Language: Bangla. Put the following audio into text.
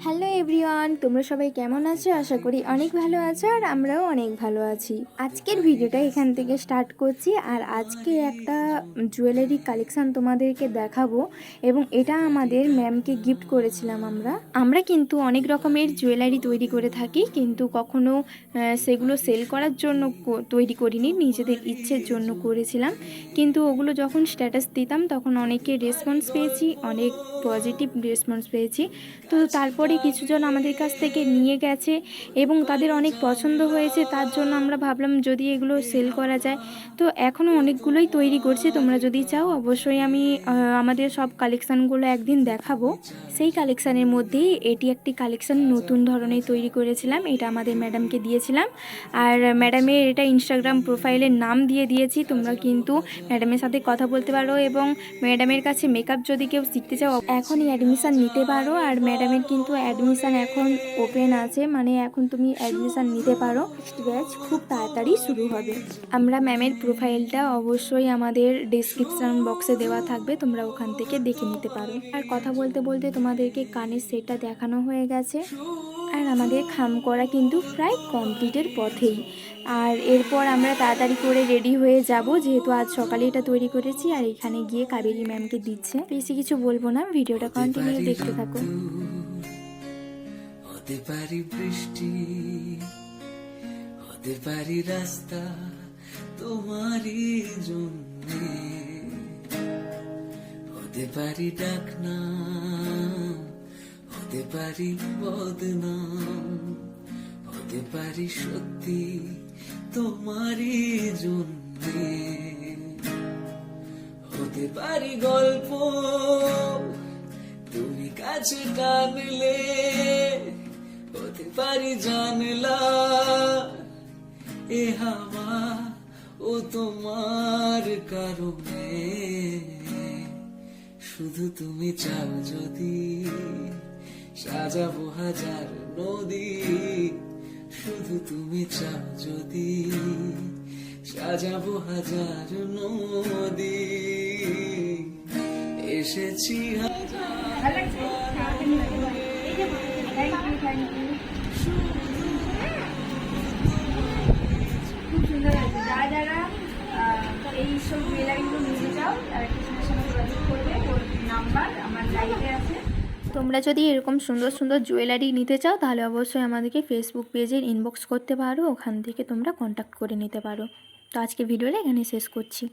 হ্যালো এভরিওয়ান, তোমরা সবাই কেমন আছো? আশা করি অনেক ভালো আছো আর আমরাও অনেক ভালো আছি। আজকের ভিডিওটা এখান থেকে স্টার্ট করছি। আর আজকে একটা জুয়েলারি কালেকশান তোমাদেরকে দেখাবো এবং এটা আমাদের ম্যামকে গিফট করেছিলাম। আমরা কিন্তু অনেক রকমের জুয়েলারি তৈরি করে থাকি, কিন্তু কখনো সেগুলো সেল করার জন্য তৈরি করিনি, নিজেদের ইচ্ছের জন্য করেছিলাম। কিন্তু ওগুলো যখন স্ট্যাটাস দিতাম তখন অনেকের রেসপন্স পেয়েছি, অনেক পজিটিভ রেসপন্স পেয়েছি। তো তারপরে কিছুজন আমাদের কাছ থেকে নিয়ে গেছে এবং তাদের অনেক পছন্দ হয়েছে। তার জন্য আমরা ভাবলাম যদি এগুলো সেল করা যায়। তো এখনও অনেকগুলোই তৈরি করছি, তোমরা যদি চাও অবশ্যই আমি আমাদের সব কালেকশানগুলো একদিন দেখাবো। সেই কালেকশানের মধ্যেই এটি একটি কালেকশান নতুন ধরনের তৈরি করেছিলাম, এটা আমাদের ম্যাডামকে দিয়েছিলাম। আর ম্যাডামের এটা ইনস্টাগ্রাম প্রোফাইলের নাম দিয়ে দিয়েছি, তোমরা কিন্তু ম্যাডামের সাথে কথা বলতে পারো এবং ম্যাডামের কাছে মেকআপ যদি কেউ শিখতে চাও এখনই অ্যাডমিশান নিতে পারো। আর ম্যাডামের কিন্তু অ্যাডমিশান এখন ওপেন আছে, মানে এখন তুমি অ্যাডমিশান নিতে পারো। ব্যাচ খুব তাড়াতাড়ি শুরু হবে। আমরা ম্যামের প্রোফাইলটা অবশ্যই আমাদের ডেসক্রিপশন বক্সে দেওয়া থাকবে, তোমরা ওখান থেকে দেখে নিতে পারো। আর কথা বলতে বলতে তোমাদেরকে কানের সেটটা দেখানো হয়ে গেছে। আর আমাদের খাম করা কিন্তু প্রায় কমপ্লিটের পথেই। আর এরপর আমরা তাড়াতাড়ি করে রেডি হয়ে যাব, যেহেতু আজ সকালে এটা তৈরি করেছি। আর এখানে গিয়ে কাবেরী ম্যামকে দিচ্ছে। বেশি কিছু বলবো না, ভিডিওটা কন্টিনিউ দেখতে থাকো। হতে পারি বৃষ্টি, হতে পারি রাস্তা তোমারই জন্যে, হতে পারি ডাকনা, হতে পারি বদনাম, হতে পারি সত্যি তোমারই জন্যে, হতে পারি গল্প তুমি কাছে টানলে, হতে পারি জানলা এ হাওয়া ও তোমার কারণে, শুধু তুমি চাও যদি সাজাবো হাজার নদী, শুধু তুমি চাও যদি সাজাবো হাজার নদী, এসেছি খুব সুন্দর আছে। যারা এই সব জুয়েলারিগুলো নিতে চাও তারা কৃষ্ণের সঙ্গে যোগাযোগ করবে, ওর নাম্বার আমার লাইভে আছে। তোমরা যদি এরকম সুন্দর সুন্দর জুয়েলারি নিতে চাও তাহলে অবশ্যই আমাদেরকে ফেসবুক পেজের ইনবক্স করতে পারো, ওখান থেকে তোমরা কন্ট্যাক্ট করে নিতে পারো। তো আজকে ভিডিওটা এখানে শেষ করছি।